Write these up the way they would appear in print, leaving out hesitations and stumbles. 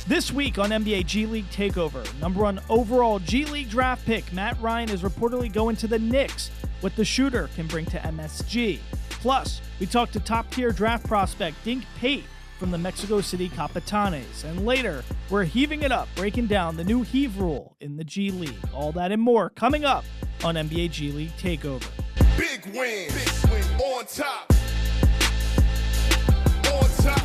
This week on NBA G League Takeover, number 1 overall G League draft pick Matt Ryan is reportedly going to the Knicks, what the shooter can bring to MSG. Plus, we talk to top-tier draft prospect Dink Pate from the Mexico City Capitanes. And later, we're heaving it up, breaking down the new heave rule in the G League. All that and more coming up on NBA G League Takeover. Big win, on top. On top.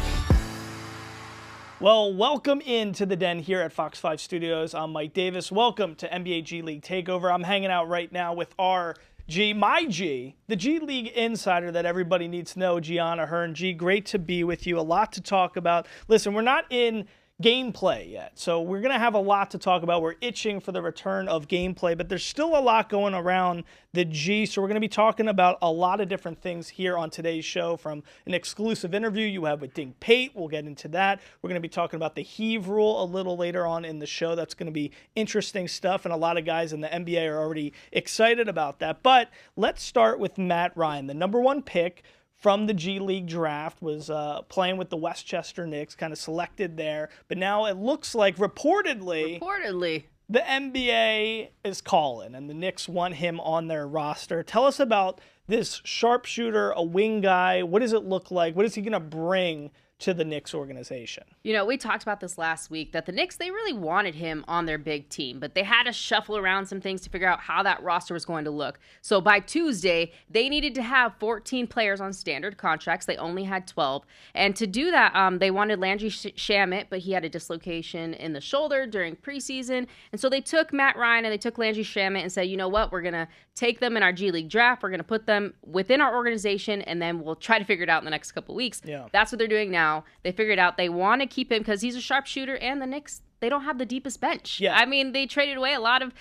Well, welcome into the den here at Fox 5 Studios. I'm Mike Davis. Welcome to NBA G League Takeover. I'm hanging out right now with our my G, the G League insider that everybody needs to know, Gianna Hearn. G, great to be with you. A lot to talk about. Listen, we're not in gameplay yet, so we're going to have a lot to talk about. We're itching for the return of gameplay, but there's still a lot going around the G, so we're going to be talking about a lot of different things here on today's show, from an exclusive interview you have with Dink Pate. We'll get into that. We're going to be talking about the heave rule a little later on in the show. That's going to be interesting stuff, and a lot of guys in the NBA are already excited about that. But let's start with Matt Ryan, the number 1 pick from the G League draft, was playing with the Westchester Knicks, kind of selected there. But now it looks like reportedly the NBA is calling, and the Knicks want him on their roster. Tell us about this sharpshooter, a wing guy. What does it look like? What is he going to bring to the Knicks organization? You know, we talked about this last week, that the Knicks, they really wanted him on their big team, but they had to shuffle around some things to figure out how that roster was going to look. So by Tuesday, they needed to have 14 players on standard contracts. They only had 12. And to do that, they wanted Landry Shamet, but he had a dislocation in the shoulder during preseason. And so they took Matt Ryan and they took Landry Shamet and said, you know what, we're going to take them in our G League draft. We're going to put them within our organization, and then we'll try to figure it out in the next couple of weeks. Yeah. That's what they're doing now. They figured out they want to keep him because he's a sharpshooter, and the Knicks, they don't have the deepest bench. Yeah. I mean, they traded away a lot of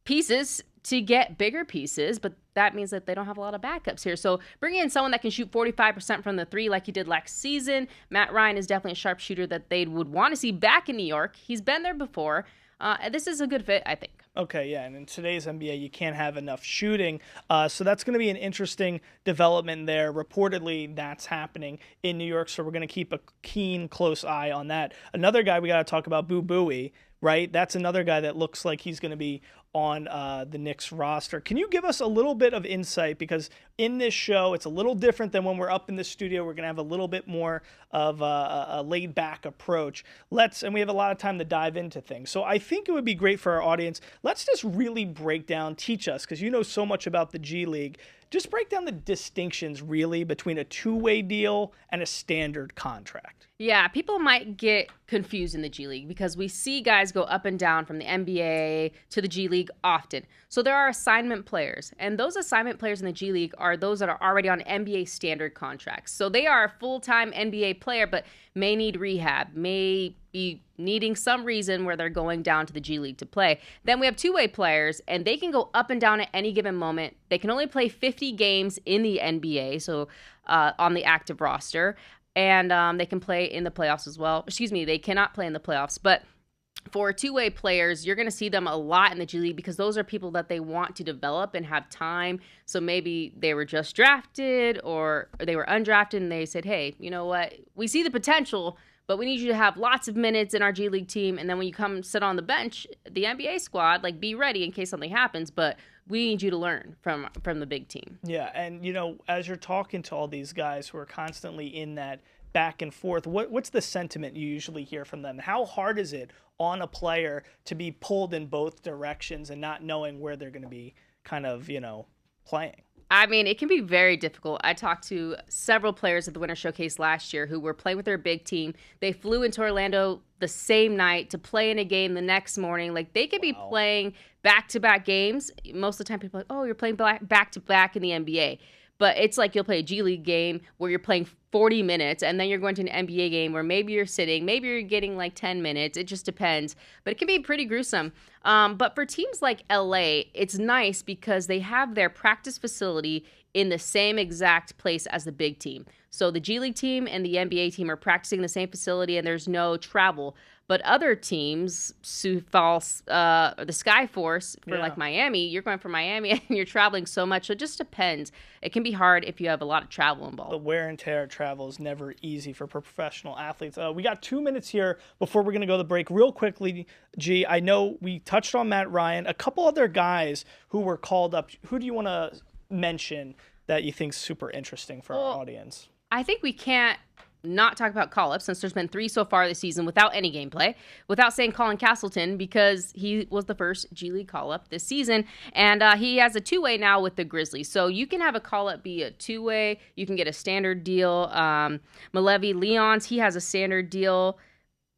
pieces to get bigger pieces, but that means that they don't have a lot of backups here. So bringing in someone that can shoot 45% from the three like he did last season, Matt Ryan is definitely a sharpshooter that they would want to see back in New York. He's been there before. This is a good fit, I think. Okay, yeah, and in today's NBA, you can't have enough shooting, so that's going to be an interesting development there. Reportedly, that's happening in New York, so we're going to keep a keen, close eye on that. Another guy we got to talk about, Boo Buie, right? That's another guy that looks like he's going to be on the Knicks roster. Can you give us a little bit of insight? Because in this show, it's a little different than when we're up in the studio. We're going to have a little bit more of a laid-back approach. And we have a lot of time to dive into things. So I think it would be great for our audience. Let's just really break down, teach us, because you know so much about the G League. Just break down the distinctions, really, between a two-way deal and a standard contract. Yeah, people might get confused in the G League because we see guys go up and down from the NBA to the G League often. So there are assignment players, and those assignment players in the G League are those that are already on NBA standard contracts. So they are a full-time NBA player, but may need rehab, may be needing some reason where they're going down to the G League to play. Then we have two-way players, and they can go up and down at any given moment. They can only play 50 games in the NBA, so on the active roster. And they can play in the playoffs as well. Excuse me, they cannot play in the playoffs. But for two-way players, you're going to see them a lot in the G League because those are people that they want to develop and have time. So maybe they were just drafted or they were undrafted and they said, hey, you know what? We see the potential, but we need you to have lots of minutes in our G League team. And then when you come sit on the bench, the NBA squad, like, be ready in case something happens. But we need you to learn from the big team. Yeah, and, you know, as you're talking to all these guys who are constantly in that back and forth, what's the sentiment you usually hear from them? How hard is it on a player to be pulled in both directions and not knowing where they're going to be kind of, you know, playing? I mean, it can be very difficult. I talked to several players at the Winter Showcase last year who were playing with their big team. They flew into Orlando the same night to play in a game the next morning. Like, they could be playing back-to-back games. Most of the time, people are like, oh, you're playing back-to-back in the NBA. But it's like you'll play a G League game where you're playing 40 minutes, and then you're going to an NBA game where maybe you're sitting, maybe you're getting like 10 minutes. It just depends. But it can be pretty gruesome. But for teams like LA, it's nice because they have their practice facility in the same exact place as the big team. So the G League team and the NBA team are practicing in the same facility, and there's no travel. But other teams, Sioux Falls, or the Sky Force, for like Miami, you're going from Miami and you're traveling so much. So it just depends. It can be hard if you have a lot of travel involved. The wear and tear of travel is never easy for professional athletes. We got 2 minutes here before we're going to go to the break. Real quickly, G, I know we touched on Matt Ryan. A couple other guys who were called up. Who do you want to mention that you think is super interesting for our audience? I think we can't not talk about call-ups, since there's been 3 so far this season without any gameplay, without saying Colin Castleton, because he was the first G League call-up this season, and he has a 2-way now with the Grizzlies. So you can have a call-up be a 2-way. You can get a standard deal. Malevi Leons, he has a standard deal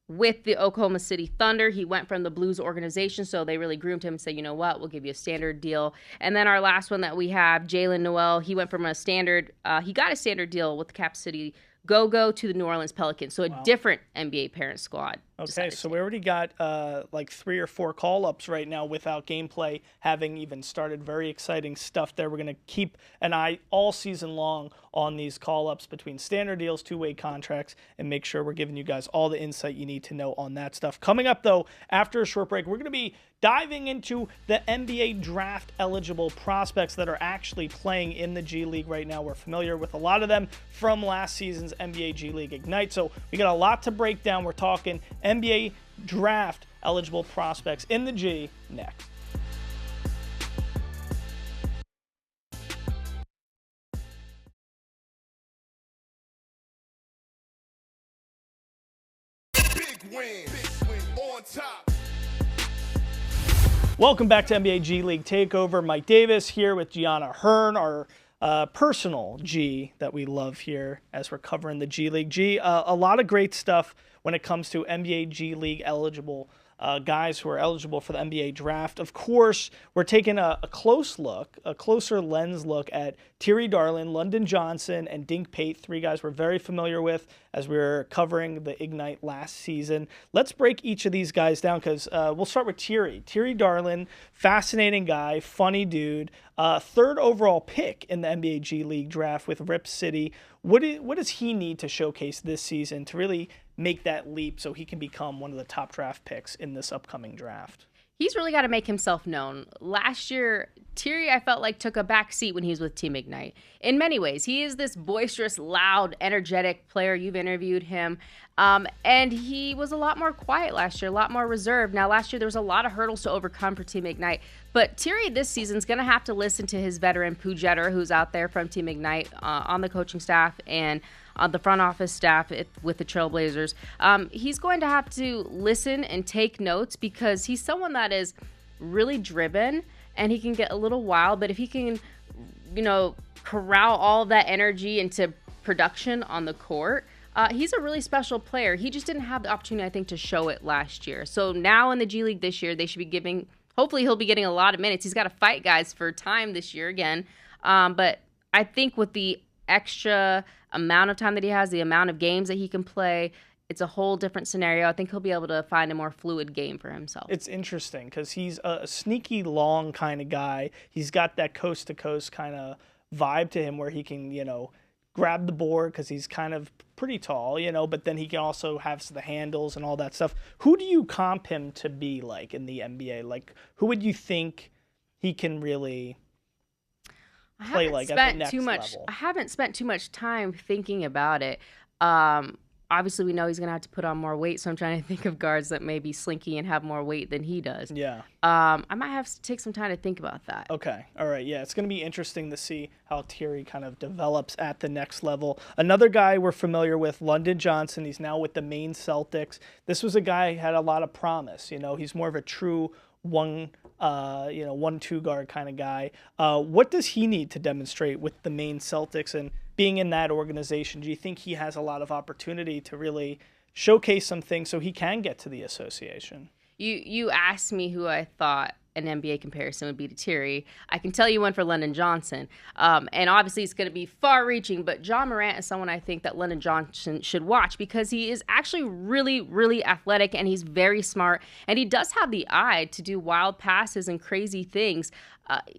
with the Oklahoma City Thunder. He went from the Blues organization, so they really groomed him and said, you know what, we'll give you a standard deal. And then our last one that we have, Jalen Noel, he went from a standard, he got a standard deal with the Cap City Go-Go to the New Orleans Pelicans, so a different NBA parent squad. Okay, so we already got like 3 or 4 call-ups right now without gameplay having even started. Very exciting stuff there. We're going to keep an eye all season long on these call-ups between standard deals, 2-way contracts, and make sure we're giving you guys all the insight you need to know on that stuff. Coming up, though, after a short break, we're going to be diving into the NBA draft-eligible prospects that are actually playing in the G League right now. We're familiar with a lot of them from last season's NBA G League Ignite, so we got a lot to break down. We're talking NBA draft-eligible prospects in the G next. Big win on top. Welcome back to NBA G League Takeover. Mike Davis here with Gianna Hearn, our personal G that we love here as we're covering the G League. G, a lot of great stuff when it comes to NBA G League eligible guys who are eligible for the NBA draft. Of course, we're taking a closer lens look at Thierry Darlin, London Johnson, and Dink Pate, 3 guys we're very familiar with as we were covering the Ignite last season. Let's break each of these guys down because we'll start with Thierry. Thierry Darlin, fascinating guy, funny dude, 3rd overall pick in the NBA G League draft with Rip City. What does he need to showcase this season to really make that leap so he can become one of the top draft picks in this upcoming draft? He's really got to make himself known. Last year, Thierry, I felt like, took a back seat when he was with Team Ignite. In many ways, he is this boisterous, loud, energetic player. You've interviewed him. And he was a lot more quiet last year, a lot more reserved. Now, last year, there was a lot of hurdles to overcome for Team Ignite. But Thierry this season is going to have to listen to his veteran Pujetter, who's out there from Team Ignite on the coaching staff and on the front office staff with the Trailblazers. He's going to have to listen and take notes because he's someone that is really driven and he can get a little wild. But if he can, corral all that energy into production on the court, he's a really special player. He just didn't have the opportunity, I think, to show it last year. So now in the G League this year, they should be giving, hopefully he'll be getting a lot of minutes. He's got to fight guys for time this year again. But I think with the extra amount of time that he has, the amount of games that he can play, it's a whole different scenario. I think he'll be able to find a more fluid game for himself. It's interesting because he's a sneaky long kind of guy. He's got that coast-to-coast kind of vibe to him where he can, grab the board because he's kind of pretty tall, but then he can also have the handles and all that stuff. Who do you comp him to be like in the NBA? Like, who would you think he can really play like at the next level? I haven't spent too much time thinking about it. Obviously, we know he's going to have to put on more weight, so I'm trying to think of guards that may be slinky and have more weight than he does. Yeah. I might have to take some time to think about that. Okay. All right. Yeah, it's going to be interesting to see how Thierry kind of develops at the next level. Another guy we're familiar with, London Johnson. He's now with the Maine Celtics. This was a guy who had a lot of promise. He's more of a true 1-2 guard kind of guy. What does he need to demonstrate with the Maine Celtics and being in that organization? Do you think he has a lot of opportunity to really showcase some things so he can get to the association? You asked me who I thought an NBA comparison would be to Thierry. I can tell you one for London Johnson. And obviously it's going to be far-reaching, but John Morant is someone I think that London Johnson should watch because he is actually really, really athletic and he's very smart. And he does have the eye to do wild passes and crazy things.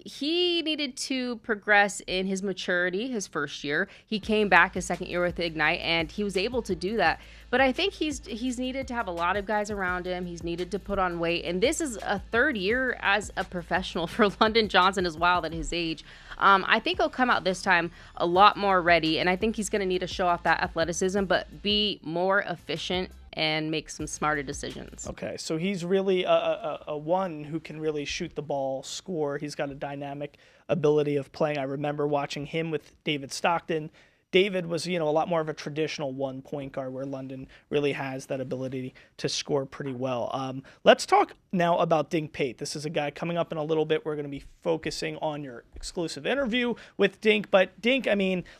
He needed to progress in his maturity his first year. He came back his second year with Ignite, and he was able to do that. But I think he's needed to have a lot of guys around him. He's needed to put on weight, and this is a third year as a professional for London Johnson as well at his age. I think he'll come out this time a lot more ready, and I think he's going to need to show off that athleticism, but be more efficient and make some smarter decisions. Okay, so he's really a one who can really shoot the ball, score. He's got a dynamic ability of playing. I remember watching him with David Stockton. David was, a lot more of a traditional one-point guard, where London really has that ability to score pretty well. Let's talk now about Dink Pate. This is a guy coming up in a little bit. We're going to be focusing on your exclusive interview with Dink. But Dink,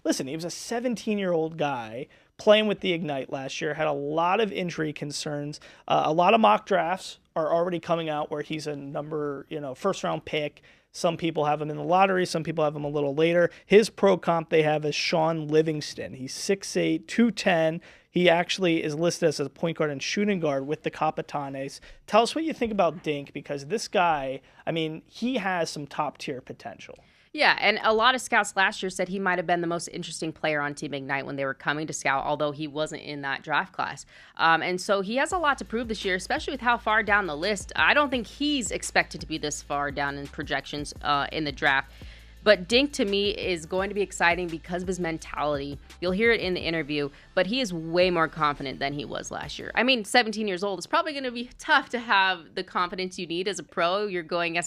listen, he was a 17-year-old guy playing with the Ignite last year, had a lot of injury concerns. A lot of mock drafts are already coming out where he's a first-round pick. Some people have him in the lottery. Some people have him a little later. His pro comp they have is Sean Livingston. He's 6'8", 210. He actually is listed as a point guard and shooting guard with the Capitanes. Tell us what you think about Dink, because this guy, he has some top-tier potential. Yeah, and a lot of scouts last year said he might have been the most interesting player on Team Ignite when they were coming to scout, although he wasn't in that draft class. And so he has a lot to prove this year, especially with how far down the list. I don't think he's expected to be this far down in projections in the draft. But Dink, to me, is going to be exciting because of his mentality. You'll hear it in the interview, but he is way more confident than he was last year. 17 years old. It's probably going to be tough to have the confidence you need as a pro. You're going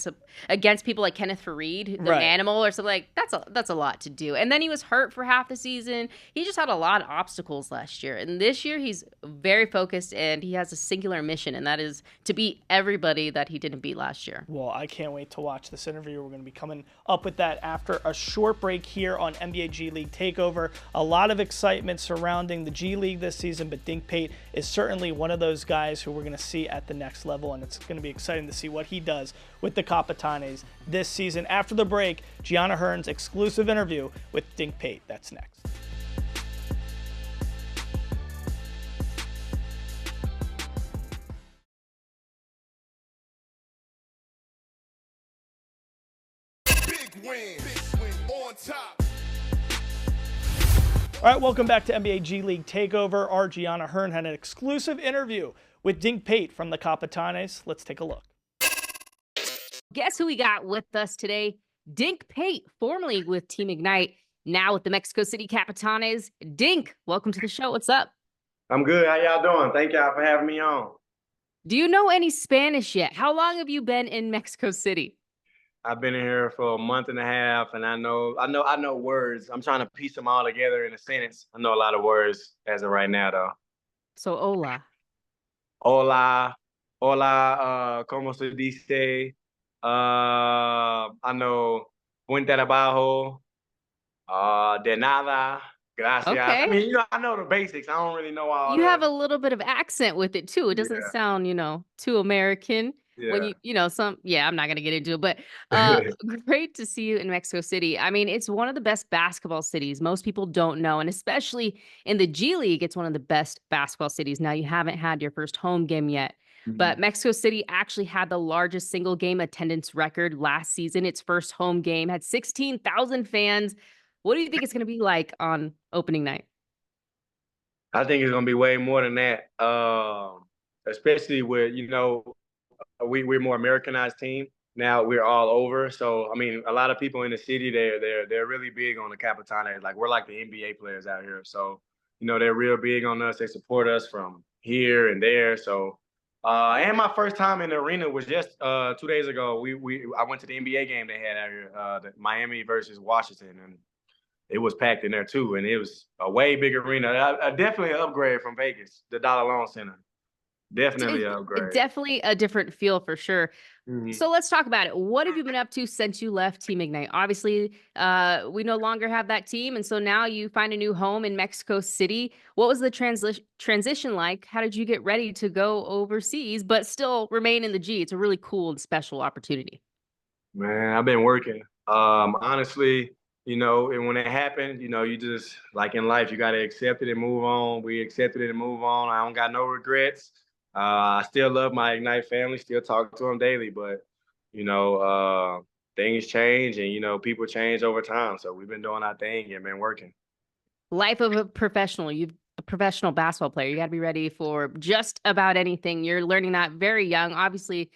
against people like Kenneth Fareed, the Animal, or something like that's a lot to do. And then he was hurt for half the season. He just had a lot of obstacles last year. And this year, he's very focused, and he has a singular mission, and that is to beat everybody that he didn't beat last year. Well, I can't wait to watch this interview. We're going to be coming up with that after a short break here on NBA G League Takeover. A lot of excitement surrounding the G League this season, but Dink Pate is certainly one of those guys who we're going to see at the next level, and it's going to be exciting to see what he does with the Capitanes this season. After the break, Gianna Hearn's exclusive interview with Dink Pate. That's next. Win on top. All right, welcome back to NBA G League Takeover. Our Gianna Hearn had an exclusive interview with Dink Pate from the Capitanes. Let's take a look. Guess who we got with us today? Dink Pate, formerly with Team Ignite, now with the Mexico City Capitanes. Dink, welcome to the show. What's up? I'm good. How y'all doing? Thank y'all for having me on. Do you know any Spanish yet? How long have you been in Mexico City? I've been in here for a month and a half, and I know words. I'm trying to piece them all together in a sentence. I know a lot of words as of right now, though. So, hola. Hola, ¿cómo se dice? I know Puente Abajo, de nada, gracias. Okay. I know the basics. I don't really know all You have a little bit of accent with it, too. It doesn't sound, too American. Yeah. When I'm not going to get into it, but great to see you in Mexico City. It's one of the best basketball cities. Most people don't know, and especially in the G League, it's one of the best basketball cities. Now, you haven't had your first home game yet, but Mexico City actually had the largest single game attendance record last season. Its first home game had 16,000 fans. What do you think it's going to be like on opening night? I think it's going to be way more than that, especially with, we're more Americanized team. Now we're all over. So, a lot of people in the city, they're really big on the Capitanes. Like, we're like the NBA players out here. So, they're real big on us. They support us from here and there. So, and my first time in the arena was just 2 days ago. I went to the NBA game they had out here, the Miami versus Washington, and it was packed in there too. And it was a way bigger arena. Definitely an upgrade from Vegas, the Dollar Loan Center. Definitely an upgrade. Definitely a different feel for sure. So let's talk about it. What have you been up to since you left Team Ignite? Obviously, we no longer have that team, and so now you find a new home in Mexico City. What was the transition like? How did you get ready to go overseas but still remain in the G? It's a really cool and special opportunity. Man, I've been working. Honestly, and when it happened, you just, like in life, you got to accept it and move on. We accepted it and move on. I don't got no regrets. I still love my Ignite family, still talk to them daily, but, things change and, people change over time. So we've been doing our thing and been working. Life of a professional. You've a professional basketball player. You got to be ready for just about anything. You're learning that very young. Obviously,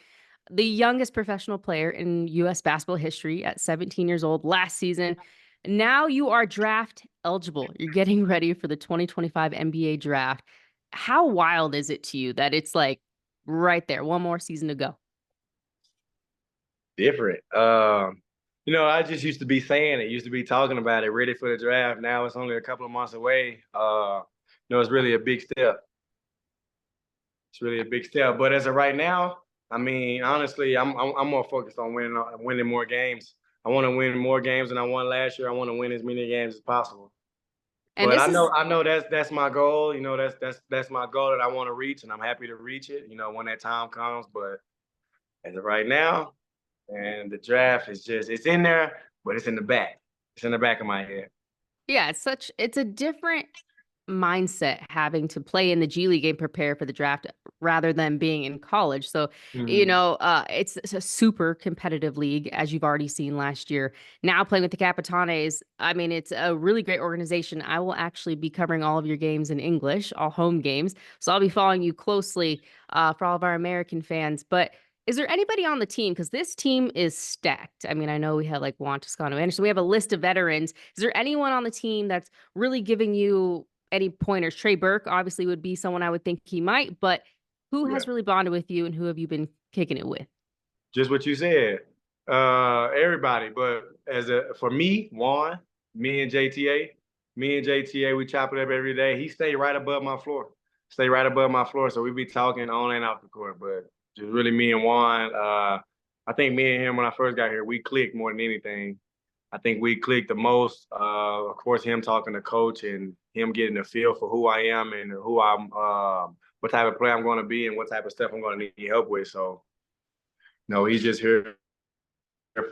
the youngest professional player in U.S. basketball history at 17 years old last season. Now you are draft eligible. You're getting ready for the 2025 NBA draft. How wild is it to you that it's like right there, one more season to go? Different. I just used to be saying it, used to be talking about it, ready for the draft. Now it's only a couple of months away. It's really a big step. It's really a big step. But as of right now, I mean, honestly, I'm more focused on winning more games. I want to win more games than I won last year. I want to win as many games as possible. And But this I know that's my goal. That's my goal that I want to reach, and I'm happy to reach it. When that time comes. But as of right now, and the draft is it's in there, but it's in the back. It's in the back of my head. yeah, it's a different mindset having to play in the G League and prepare for the draft rather than being in college. So, it's a super competitive league, as you've already seen last year. Now playing with the Capitanes, I mean, it's a really great organization. I will actually be covering all of your games in English, all home games. So I'll be following you closely for all of our American fans. But is there anybody on the team? Because this team is stacked. I mean, I know we had like Juan Toscano Anderson. We have a list of veterans. Is there anyone on the team that's really giving you any pointers? Trey Burke obviously would be someone I would think he might, but who has really bonded with you and who have you been kicking it with? Just what you said. Everybody, but for me, Juan, me and JTA, we chop it up every day. He stay right above my floor. So we be talking on and off the court, but just really me and Juan. I think me and him, when I first got here, we clicked more than anything. I think we clicked the most. Of course, him talking to coach and him getting a feel for who I am and who I'm, what type of player I'm going to be and what type of stuff I'm going to need help with. So, no, he's just here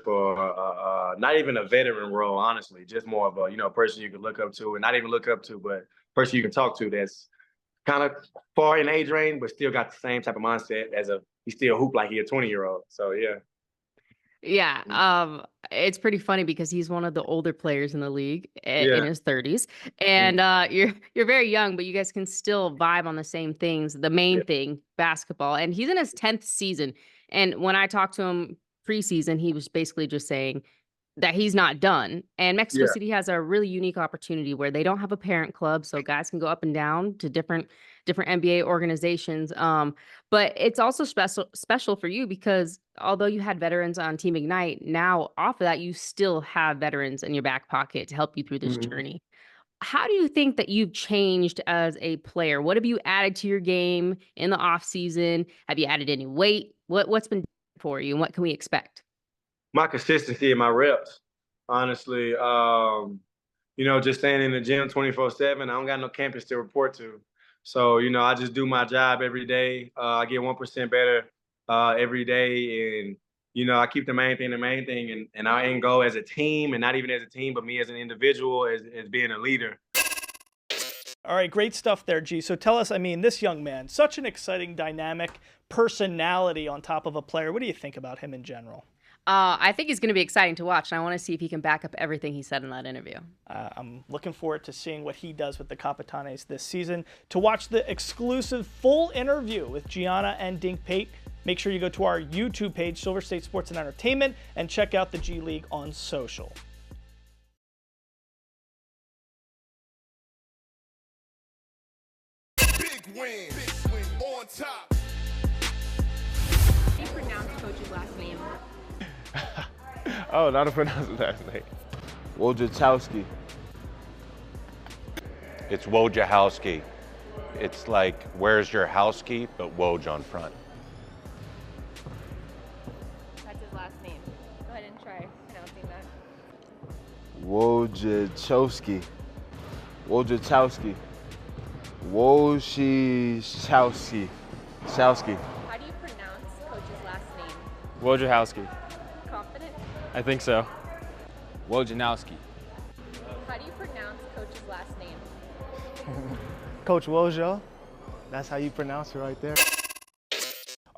for not even a veteran role, honestly, just more of a person you can look up to, and not even look up to, but person you can talk to that's kind of far in age range, but still got the same type of mindset as he still hoop like he a 20-year-old. So yeah. Yeah, it's pretty funny because he's one of the older players in the league in his 30s, and you're very young, but you guys can still vibe on the same things. The main thing, basketball, and he's in his 10th season. And when I talked to him preseason, he was basically just saying that he's not done. And Mexico City has a really unique opportunity where they don't have a parent club, so guys can go up and down to different NBA organizations. But it's also special for you because although you had veterans on Team Ignite, now off of that, you still have veterans in your back pocket to help you through this journey. How do you think that you've changed as a player? What have you added to your game in the off season? Have you added any weight? What's been for you, and what can we expect? My consistency and my reps, honestly. Just staying in the gym 24/7. I don't got no campus to report to. So, I just do my job every day. I get 1% better every day. And, I keep the main thing. And our end goal as a team, and not even as a team, but me as an individual, is being a leader. All right, great stuff there, G. So tell us, I mean, this young man, such an exciting, dynamic personality on top of a player. What do you think about him in general? I think he's going to be exciting to watch, and I want to see if he can back up everything he said in that interview. I'm looking forward to seeing what he does with the Capitanes this season. To watch the exclusive full interview with Gianna and Dink Pate, make sure you go to our YouTube page, Silver State Sports and Entertainment, and check out the G League on social. Big win on top. How do you pronounce Coach's last name? Oh, not to pronounce his last name. Wojciechowski. It's Wojciechowski. It's like, where's your house key, but Woj on front. That's his last name. Go ahead and try pronouncing that. Wojciechowski. Wojciechowski. Wojciechowski. Chowski. How do you pronounce Coach's last name? Wojciechowski. Confident? I think so. Wojciechowski. How do you pronounce Coach's last name? Coach Wojo. That's how you pronounce it right there.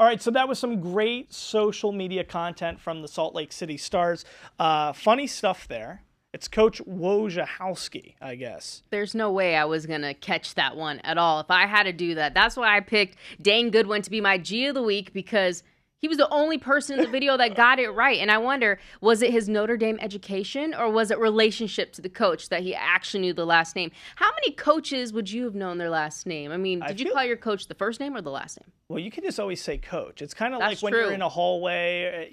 All right, so that was some great social media content from the Salt Lake City Stars. Funny stuff there. It's Coach Wojciechowski, I guess. There's no way I was going to catch that one at all if I had to do that. That's why I picked Dane Goodwin to be my G of the week, because he was the only person in the video that got it right. And I wonder, was it his Notre Dame education or was it relationship to the coach that he actually knew the last name? How many coaches would you have known their last name? I mean, did you call your coach the first name or the last name? Well, you can just always say coach. It's kind of like That's when true. you're in a hallway,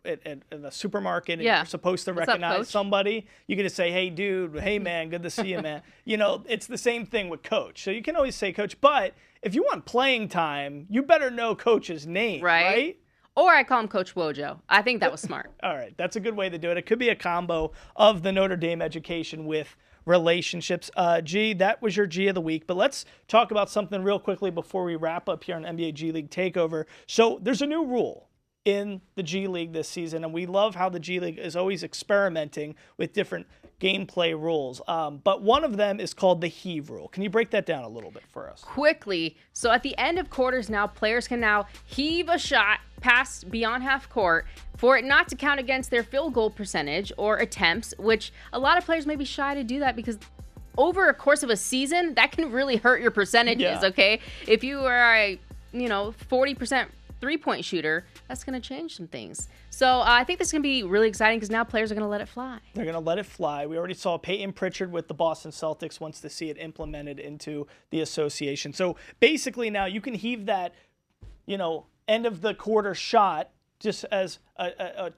at the supermarket, and you're supposed to What's up, recognize coach? somebody. You can just say, hey, dude, hey, man, good to see you, man. It's the same thing with coach. So you can always say coach. But if you want playing time, you better know coach's name, right? Or I call him Coach Wojo. I think that was smart. All right, that's a good way to do it. It could be a combo of the Notre Dame education with relationships. G, that was your G of the week. But let's talk about something real quickly before we wrap up here on NBA G League Takeover. So there's a new rule in the G League this season, and we love how the G League is always experimenting with different gameplay rules. But one of them is called the heave rule. Can you break that down a little bit for us? Quickly. So at the end of quarters now, players can now heave a shot past beyond half court for it not to count against their field goal percentage or attempts, which a lot of players may be shy to do that because over a course of a season, that can really hurt your percentages, okay? If you are a, 40% three-point shooter, that's going to change some things. So I think this is going to be really exciting because now players are going to let it fly. They're going to let it fly. We already saw Peyton Pritchard with the Boston Celtics wants to see it implemented into the association. So basically now you can heave that, end of the quarter shot just as a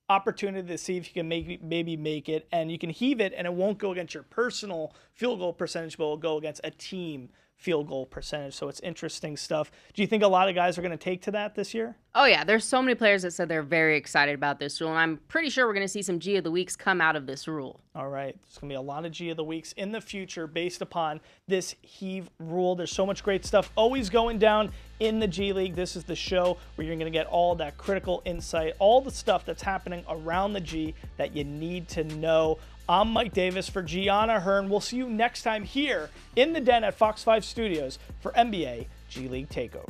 opportunity to see if you can maybe make it, and you can heave it and it won't go against your personal field goal percentage, but it will go against a team field goal percentage. So it's interesting stuff. Do you think a lot of guys are going to take to that this year? Oh yeah, there's so many players that said they're very excited about this rule, and I'm pretty sure we're going to see some G of the Weeks come out of this rule. All right, there's going to be a lot of G of the Weeks in the future based upon this heave rule. There's so much great stuff always going down in the G League. This is the show where you're going to get all that critical insight, all the stuff that's happening around the G that you need to know. I'm Mike Davis for Gianna Hearn. We'll see you next time here in the Den at Fox 5 Studios for NBA G League Takeover.